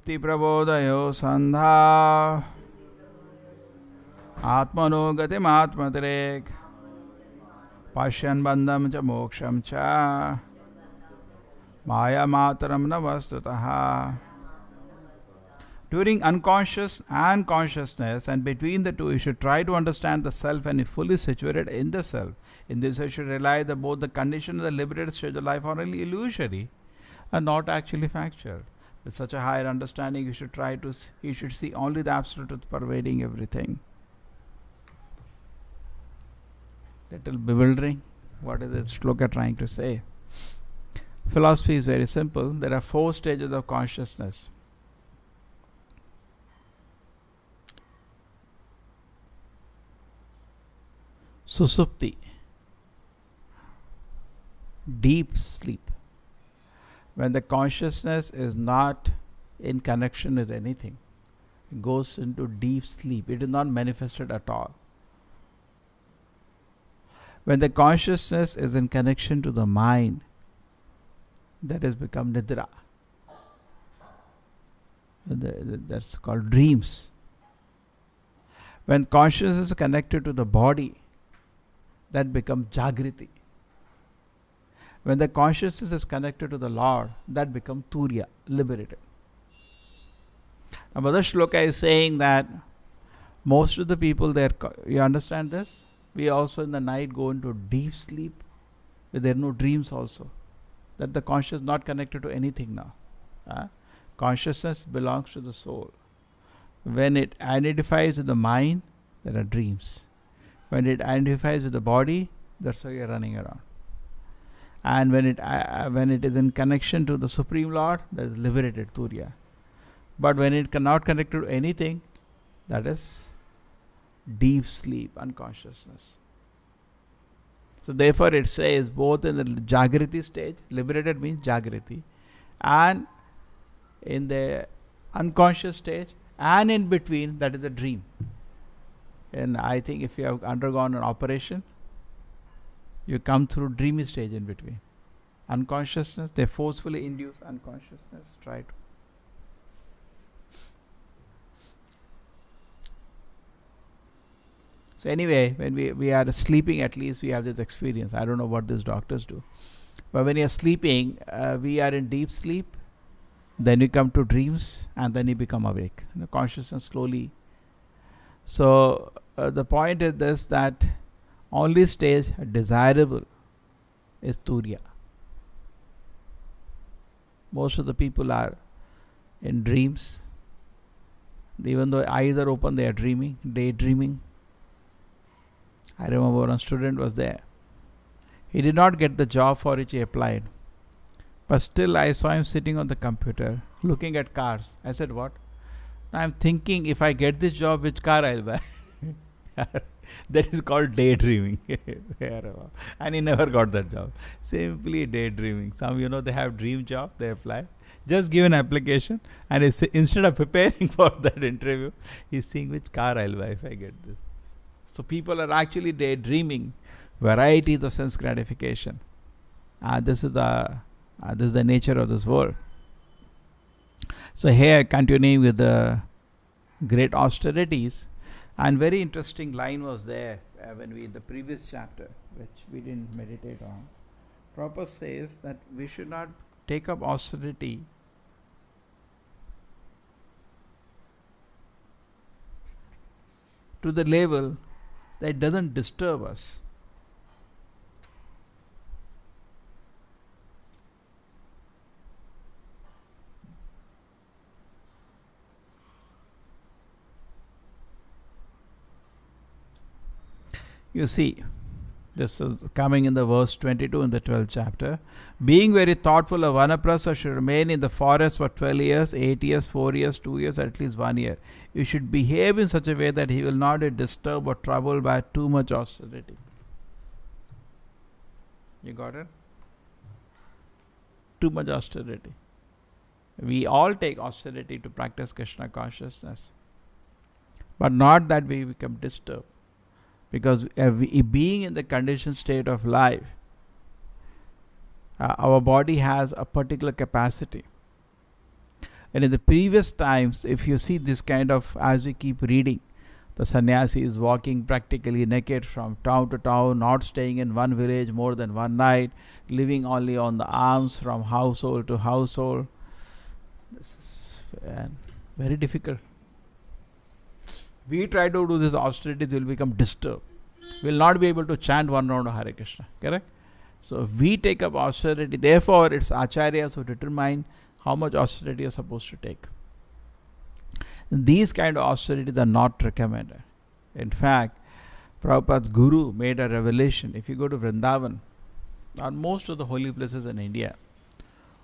Susupti Prabodhayo Sandha Atmano Gatim Atmatrek Pashyan Bandham Cha Moksham Cha Maya Mataram Navastutaha. During unconscious and consciousness, and between the two, you should try to understand the self and be fully situated in the self. In this, you should realize that both the conditioned and the liberated stage of life are only illusory and not actually factual. With such a higher understanding, you should see only the absolute truth pervading everything. Little bewildering. What is this shloka trying to say? Philosophy is very simple. There are 4 stages of consciousness. Susupti, deep sleep, when the consciousness is not in connection with anything, it goes into deep sleep. It is not manifested at all. When the consciousness is in connection to the mind, that has become nidra. That's called dreams. When consciousness is connected to the body, that becomes Jagriti. When the consciousness is connected to the Lord, that becomes Turiya, liberated. Now, Mother Shloka is saying that most of the people there, you understand this? We also in the night go into deep sleep, there are no dreams also. That the consciousness is not connected to anything now. Consciousness belongs to the soul. When it identifies with the mind, there are dreams. When it identifies with the body, that's how you're running around. And when it is in connection to the Supreme Lord, that is liberated, Turiya. But when it cannot connect to anything, that is deep sleep, unconsciousness. So therefore it says both in the Jagriti stage, liberated means Jagriti, and in the unconscious stage, and in between, that is a dream. And I think if you have undergone an operation, you come through dreamy stage in between. Unconsciousness, they forcefully induce unconsciousness. Try to. So anyway, when we are sleeping, at least we have this experience. I don't know what these doctors do. But when you are sleeping, we are in deep sleep. Then you come to dreams, and then you become awake. The consciousness slowly. So the point is this, that only stage desirable is Turiya. Most of the people are in dreams. Even though eyes are open, they are dreaming, daydreaming. I remember one student was there. He did not get the job for which he applied. But still I saw him sitting on the computer, looking at cars. I said, what? I'm thinking, if I get this job, which car I'll buy? That is called daydreaming. And he never got that job. Simply daydreaming. Some, they have dream job, they apply. Just give an application, and instead of preparing for that interview, he's seeing which car I'll buy if I get this. So people are actually daydreaming varieties of sense gratification. This is the nature of this world. So here, continuing with the great austerities, and very interesting line was there when we in the previous chapter, which we didn't meditate on. Prabhupada says that we should not take up austerity to the level that it doesn't disturb us. You see, this is coming in the verse 22 in the 12th chapter. Being very thoughtful of Vanaprastha should remain in the forest for 12 years, 8 years, 4 years, 2 years, at least 1 year. You should behave in such a way that he will not be disturbed or troubled by too much austerity. You got it? Too much austerity. We all take austerity to practice Krishna consciousness, but not that we become disturbed. Because being in the conditioned state of life, our body has a particular capacity. And in the previous times, if you see this kind of, as we keep reading, the sannyasi is walking practically naked from town to town, not staying in one village more than one night, living only on the alms from household to household. This is very difficult. We try to do this austerities, will become disturbed. We will not be able to chant one round of Hare Krishna. Correct? So we take up austerity. Therefore, it's acharyas who determine how much austerity you are supposed to take. These kind of austerities are not recommended. In fact, Prabhupada's guru made a revelation. If you go to Vrindavan, or most of the holy places in India,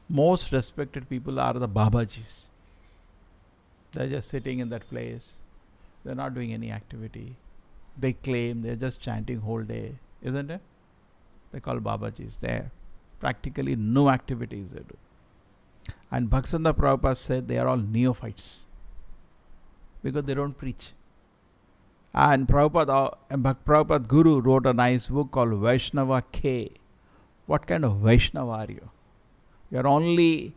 most respected people are the Babajis. They're just sitting in that place. They're not doing any activity. They claim they're just chanting whole day, isn't it? They call Babajis. There, practically no activities they do. And Bhaktisiddhanta Prabhupada said they are all neophytes because they don't preach. And Prabhupada Guru wrote a nice book called Vaishnava K. What kind of Vaishnava are you? You are only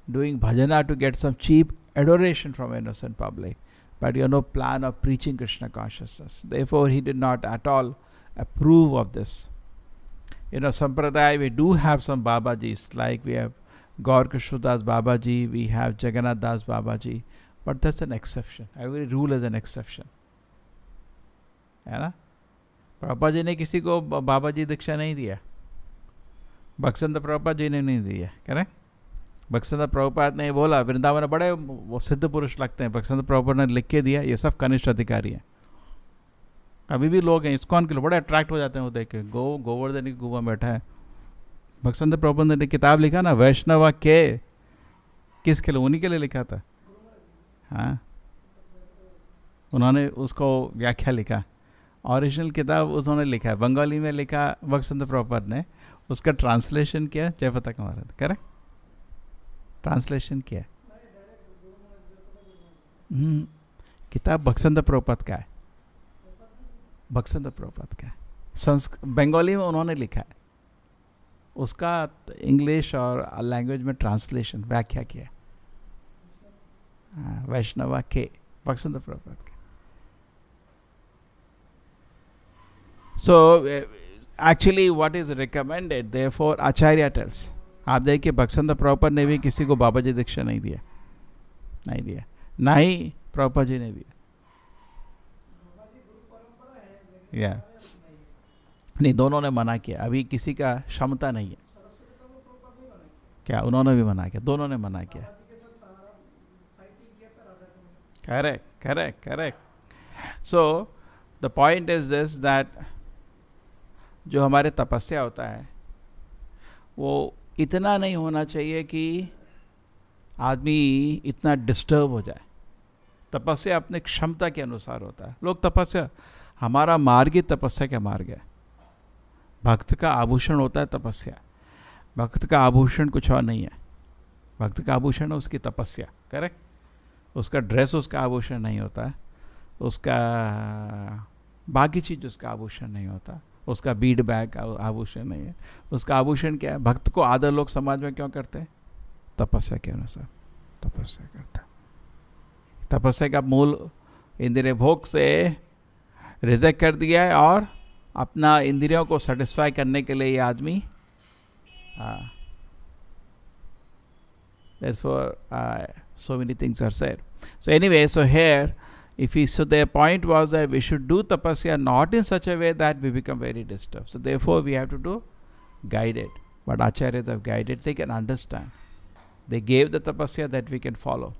doing bhajana to get some cheap adoration from innocent public, but you have no plan of preaching Krishna consciousness. Therefore, he did not at all approve of this. In our Sampradaya, we do have some Babajis, like we have Gaur Krishnadas Babaji, we have Jagannath Das Babaji, but that's an exception. Every rule is an exception. है ना? प्रभुपाद जी ने किसी को बाबाजी दीक्षा नहीं दिया. भक्तिसिद्धांत प्रभुपाद जी ने नहीं दिया. करेक्ट? भक्तिसिद्धांत प्रभुपाद ने बोला, वृंदावन बड़े वो सिद्ध पुरुष लगते हैं, भक्तिसिद्धांत प्रभुपाद ने लिख के दिया, ये सब कनिष्ठ अधिकारी हैं. अभी भी लोग हैं इस्कॉन के लोग बड़े अट्रैक्ट हो जाते हैं वो देख के. गोवर्धन की गुफा में बैठा है. भक्तिसिद्धांत प्रभुपाद ने किताब लिखा ना, वैष्णवा के, किसके लिए? उन्हीं के लिए लिखा था. हाँ, उन्होंने उसको व्याख्या लिखा. ओरिजिनल किताब उन्होंने लिखा है, बंगाली में लिखा भक्तिसिद्धांत प्रभुपाद ने. उसका ट्रांसलेशन किया जयप्रताप महाराज. करेक्ट? ट्रांसलेशन किया. किताब भक्तिसिद्धांत प्रभुपाद का है. भक्तिसिद्धांत प्रभुपाद का है. बंगाली में उन्होंने लिखा है, उसका इंग्लिश और लैंग्वेज में ट्रांसलेशन व्याख्या किया. वैष्णवा के, भक्तिसिद्धांत प्रभुपाद के. So actually what is recommended, therefore Acharya tells. आप देखिए भक्तिसिद्धांत प्रभुपाद ने भी किसी को बाबाजी दीक्षा नहीं दिया, नहीं दिया, ना ही प्रभुपाद जी ने दिया. या नहीं, दोनों ने मना किया. अभी किसी का क्षमता नहीं है. क्या उन्होंने भी मना किया? दोनों ने मना किया. Correct, correct, correct. So the point is this, that जो हमारे तपस्या होता है वो इतना नहीं होना चाहिए कि आदमी इतना डिस्टर्ब हो जाए. तपस्या अपने क्षमता के अनुसार होता है. लोग तपस्या, हमारा मार्ग ही तपस्या का मार्ग है. भक्त का आभूषण होता है तपस्या. भक्त का आभूषण कुछ और नहीं है. भक्त का आभूषण है उसकी तपस्या. करेक्ट? उसका ड्रेस उसका आभूषण नहीं होता है. उसका बाकी चीज़ उसका आभूषण नहीं होता. उसका बीड बैग आभूषण नहीं है. उसका आभूषण क्या है? भक्त को आदर लोग समाज में क्यों करते हैं? तपस्या के अनुसार तपस्या करता है. तपस्या का मूल इंद्रिय भोग से रिजेक्ट कर दिया है और अपना इंद्रियों को सेटिस्फाई करने के लिए ये आदमी therefore so many things are said. So anyway, so here so their point was that we should do tapasya not in such a way that we become very disturbed. So therefore we have to do guided. But acharyas have guided, they can understand. They gave the tapasya that we can follow.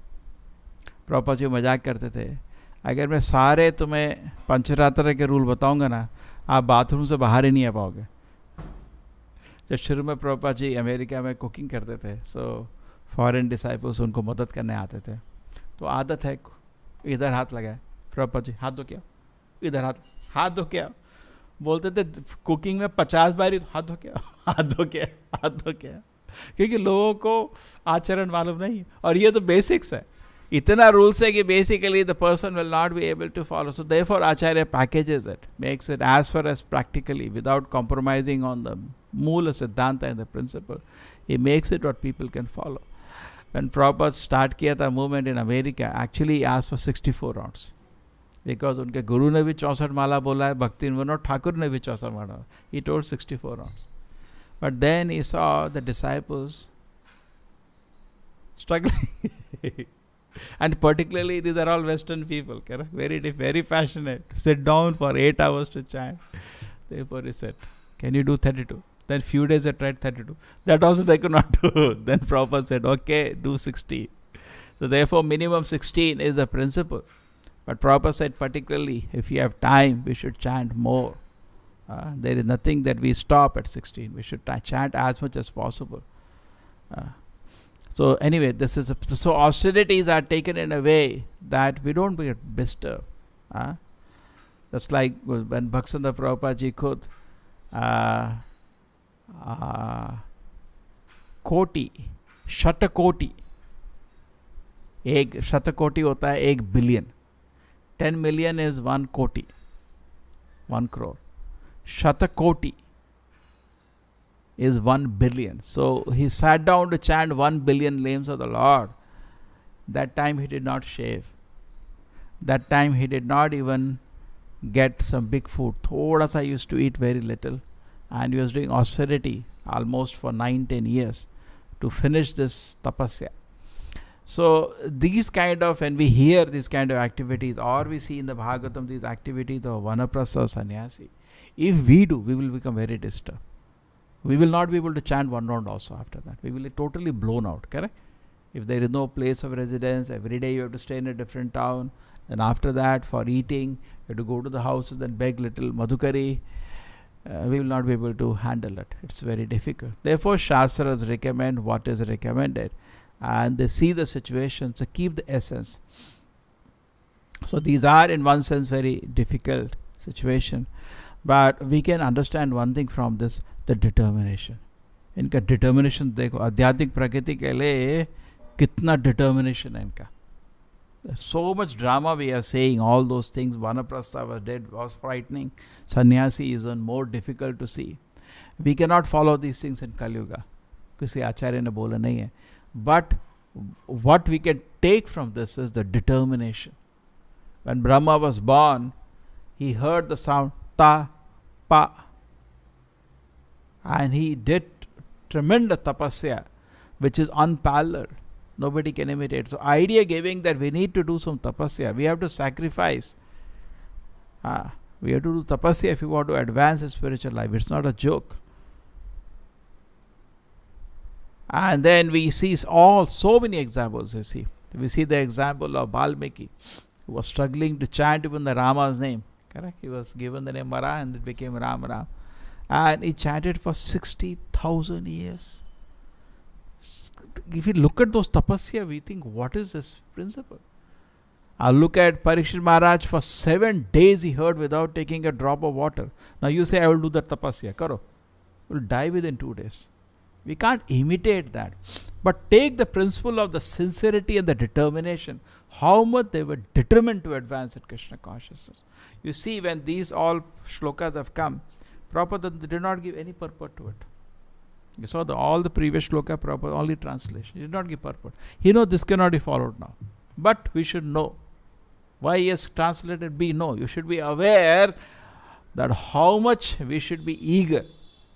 Prabhupada ji मजाक करते थे, अगर मैं सारे तुम्हें पंचरात्र के rule बताऊंगा ना, आप बाथरूम से बाहर ही नहीं आ पाओगे. जब शुरू में प्रभुपाद जी अमेरिका में कुकिंग करते थे, सो फॉरेन डिसाइपल्स उनको मदद करने आते थे. तो आदत है, इधर हाथ लगाए, प्रभुपाद जी हाथ धो क्या, इधर हाथ धो क्या. बोलते थे कुकिंग में 50 बार हाथ धो क्या, हाथ धो क्या, हाथ धो क्या, क्योंकि लोगों को आचरण मालूम नहीं. और ये तो बेसिक्स है. इतना रूल्स है कि basically the person will not be able to follow. So therefore Acharya packages it, makes it as far as practically without compromising on the मूल सिद्धांत and the principle. He makes it what people can follow. When Prabhupada start किया था movement in America, actually he asked for 64 rounds. Because उनके गुरु ने भी 64 माला बोला है, भक्ति विनोद ठाकुर ने भी 64 माला. He told 64 rounds. But then he saw the disciples struggling. And particularly these are all Western people, correct? Very passionate. Sit down for 8 hours to chant. Therefore he said, can you do 32? Then few days I tried 32. That also they could not do. Then Prabhupada said, okay, do 16. So therefore minimum 16 is the principle. But Prabhupada said particularly, if you have time, we should chant more. There is nothing that we stop at 16. We should chant as much as possible. So anyway, this is so austerities are taken in a way that we don't get disturbed. That's like when Bhaktisiddhanta Prabhupada ji could कोटि शतकोटि एक शतकोटि होता है 1 billion. 10 million is 1 koti, 1 crore. Shatakoti is 1 billion. So he sat down to chant 1 billion names of the Lord. That time he did not shave. That time he did not even get some big food. Thoda sa used to eat very little. And he was doing austerity almost for 9-10 years to finish this tapasya. So these kind of, when we hear these kind of activities, or we see in the Bhagavatam these activities of Vanaprastha or sannyasi, if we do, we will become very disturbed. We will not be able to chant 1 round also after that. We will be totally blown out, correct? If there is no place of residence, every day you have to stay in a different town. Then after that, for eating, you have to go to the houses and beg little madhukari. We will not be able to handle it. It's very difficult. Therefore, Shastras recommend what is recommended. And they see the situation, so keep the essence. So these are in one sense very difficult situation. But we can understand one thing from this, the determination. इनका determination देखो, आध्यात्मिक प्रकृति के लिए कितना determination है इनका. There's so much drama we are saying, all those things. Vanaprastha was dead, was frightening. Sannyasi is even more difficult to see. We cannot follow these things in Kali Yuga. किसी आचार्य ने बोला नहीं है. But what we can take from this is the determination. When Brahma was born, he heard the sound ta, pa. And he did tremendous tapasya, which is unparalleled. Nobody can imitate. So idea giving that we need to do some tapasya. We have to sacrifice. We have to do tapasya if we want to advance in spiritual life. It's not a joke. And then we see so many examples, you see. We see the example of Valmiki, who was struggling to chant even the Rama's name. Correct? He was given the name Mara and it became Ram. And he chanted for 60,000 years. If you look at those tapasya, we think, what is this principle? I'll look at Parikshit Maharaj. For 7 days he heard without taking a drop of water. Now you say, I will do that tapasya. Karo. You will die within 2 days. We can't imitate that. But take the principle of the sincerity and the determination. How much they were determined to advance in Krishna consciousness. You see, when these all shlokas have come, Prabhupada did not give any purport to it. You saw all the previous shloka, Prabhupada only translation. He did not give purport. He knows this cannot be followed now. But we should know. Why he has translated B? No. You should be aware that how much we should be eager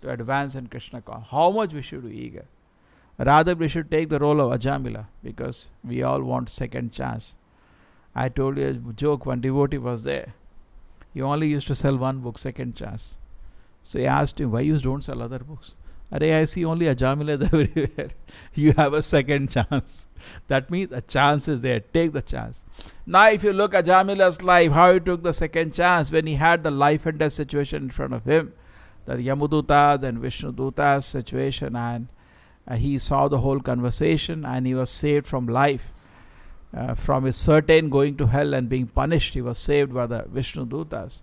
to advance in Krishna consciousness. How much we should be eager. Rather, we should take the role of Ajamila, because we all want second chance. I told you a joke, one devotee was there. He only used to sell one book, Second Chance. So he asked him, why you don't sell other books? I see only Ajamila everywhere. You have a second chance. That means a chance is there. Take the chance. Now if you look at Ajamila's life, how he took the second chance when he had the life and death situation in front of him. The Yamudutas and Vishnudutas situation, and he saw the whole conversation and he was saved from life. From his certain going to hell and being punished, he was saved by the Vishnudutas.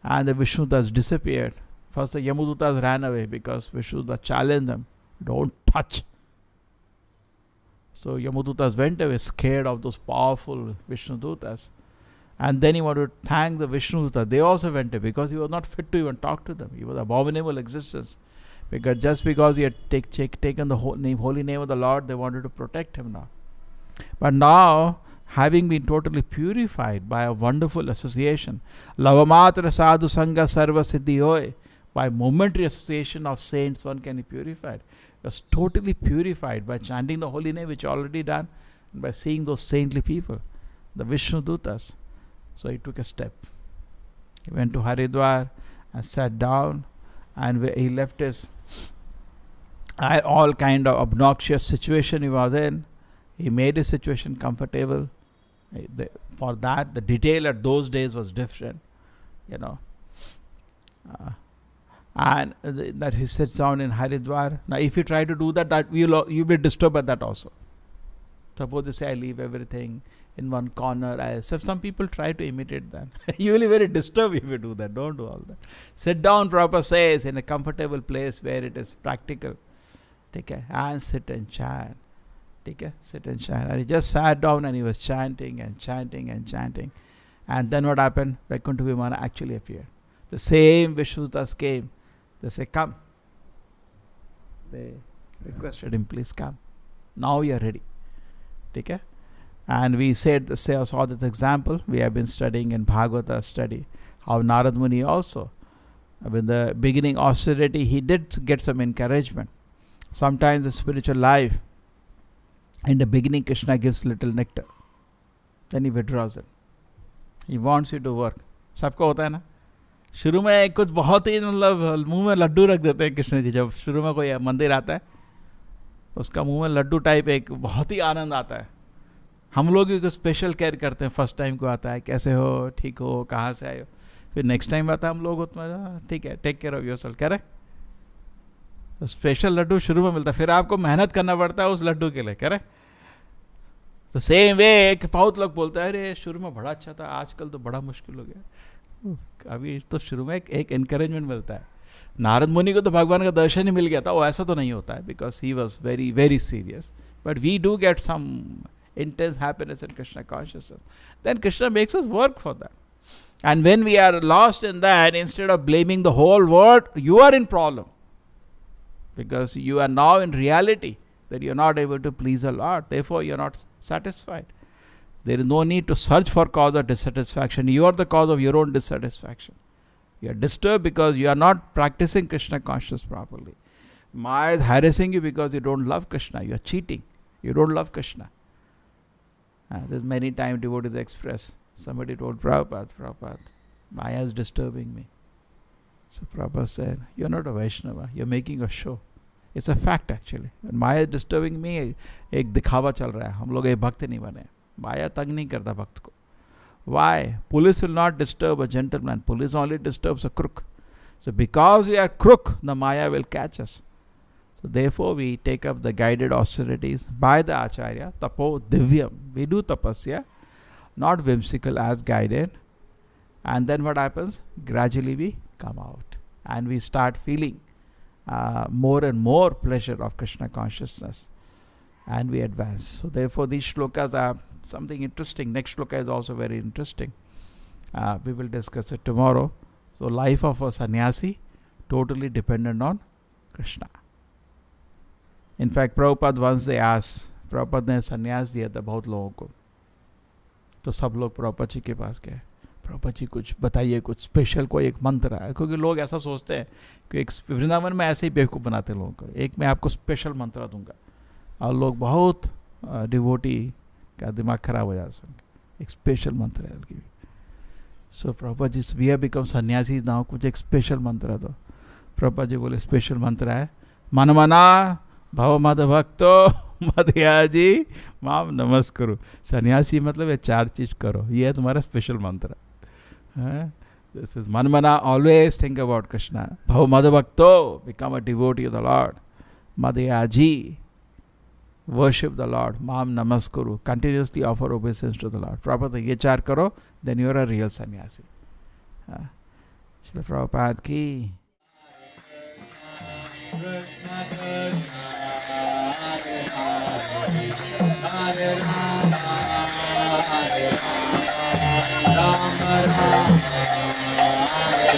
And the Vishnudutas disappeared. First the Yamudutas ran away because Vishnudutas challenged them, don't touch. So Yamudutas went away scared of those powerful Vishnudutas. And then he wanted to thank the Vishnudutas. They also went away because he was not fit to even talk to them. He was an abominable existence. Because just because he had taken the holy name of the Lord, they wanted to protect him now. But now, having been totally purified by a wonderful association, lavamatra sadhu sangha sarva siddhi hoy, by momentary association of saints, one can be purified. He was totally purified by chanting the holy name, which already done, and by seeing those saintly people, the Vishnu Dutas. So he took a step. He went to Haridwar and sat down, and he left his all kind of obnoxious situation he was in. He made his situation comfortable. For that, the detail at those days was different, and that he sits down in Haridwar. Now, if you try to do that you'll be disturbed by that also. Suppose you say, I leave everything in one corner. Some people try to imitate that. You will be very disturbed if you do that. Don't do all that. Sit down, Prabhupada says, in a comfortable place where it is practical. Take care. And sit and chant. Take care. Sit and chant. And he just sat down and he was chanting and chanting and chanting. And then what happened? Vaikuntha Vimana actually appeared. The same Vishnudas came. They say, come. They requested him, please come. Now you are ready. Take care. And we saw this example. We have been studying in Bhagavata study how Narad Muni also, with the beginning austerity, he did get some encouragement. Sometimes in spiritual life, in the beginning, Krishna gives little nectar. Then he withdraws it. He wants you to work. सबको होता है ना? शुरू में कुछ बहुत ही मतलब मुंह में लड्डू रख देते हैं कृष्ण जी. जब शुरू में कोई मंदिर आता है तो उसका मुंह में लड्डू टाइप एक बहुत ही आनंद आता है. हम लोग भी कुछ स्पेशल केयर करते हैं. फर्स्ट टाइम को आता है, कैसे हो, ठीक हो, कहाँ से आए हो. फिर नेक्स्ट टाइम आता है हम लोग उतना ठीक है, take care of yourself, correct. तो स्पेशल लड्डू शुरू में मिलता है, फिर आपको मेहनत करना पड़ता है उस लड्डू के लिए, करेक्ट. तो सेम वे एक बहुत लोग बोलते हैं अरे शुरू में बड़ा अच्छा था, आजकल तो बड़ा मुश्किल हो गया. अभी तो शुरू में एक एनकरेजमेंट मिलता है. नारद मुनि को तो भगवान का दर्शन ही मिल गया था. वो ऐसा तो नहीं होता है, because he was very very serious. But we do get some intense happiness in Krishna consciousness. Then Krishna makes us work for that. And when we are lost in that, instead of blaming the whole world, you are in problem. Because you are now in reality that you are not able to please the Lord. Therefore, you are not satisfied. There is no need to search for cause of dissatisfaction. You are the cause of your own dissatisfaction. You are disturbed because you are not practicing Krishna consciousness properly. Maya is harassing you because you don't love Krishna. You are cheating. You don't love Krishna. There's many times devotees express. Somebody told Prabhupada, Maya is disturbing me. So Prabhupada said, you're not a Vaishnava, you're making a show. It's a fact actually. When Maya is disturbing me, एक दिखावा चल रहा है. हम लोग एक भक्त नहीं बने. Maya तंग नहीं करता भक्त को. Why? Police will not disturb a gentleman. Police only disturbs a crook. So because we are crook, the Maya will catch us. So therefore we take up the guided austerities by the Acharya, tapo divyam. We do tapasya, not whimsical, as guided. And then what happens? Gradually we come out and we start feeling more and more pleasure of Krishna consciousness, and we advance. So therefore these shlokas are something interesting. Next shloka is also very interesting. We will discuss it tomorrow. So life of a sannyasi totally dependent on Krishna. In fact, Prabhupada once they asked, Prabhupada ने संन्यास दिया था बहुत लोगों को. तो सब लोग प्रभुपाद जी के पास गए. प्रभुपाद जी कुछ बताइए, कुछ स्पेशल कोई एक मंत्र है. क्योंकि लोग ऐसा सोचते हैं कि एक वृंदावन में ऐसे ही बेवकूफ़ बनाते हैं लोगों को. एक मैं आपको स्पेशल मंत्र दूंगा. और लोग बहुत डिवोटी का दिमाग खराब हो जाता है. एक स्पेशल मंत्र है. सो Prabhupada ji, we have become सन्यासी नाउ, कुछ एक स्पेशल मंत्र दो. प्रभुपाद जी बोले स्पेशल मंत्र है, मन मना भव मद भक्तो मदयाजी माम नमस्करो. सन्यासी मतलब ये 4 चीज करो. ये है तुम्हारा स्पेशल मंत्र. दिस इज मन मना, ऑलवेज थिंक अबाउट कृष्णा. भव मद भक्तो, become a devotee of the lord. मदयाजी, वर्शिप द लॉर्ड. माम नमस्करो, continuously offer obeisance to the lord. Proper ये 4 करो, then you are a real sannyasi. Shri Prabhupada की Krishna Krishna Hare Rama Hare Rama Rama Rama Hare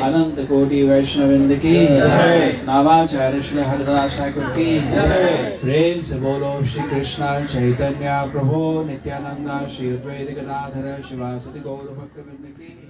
अनंत कोटि वैष्णविंद की नामाचार्य श्री हरिदास ठाकुर की प्रेम से बोलो श्री कृष्णा चैतन्य प्रभु नित्यानंदा श्री अद्वैत गदाधर शिवासदि गौर भक्तवृंद की।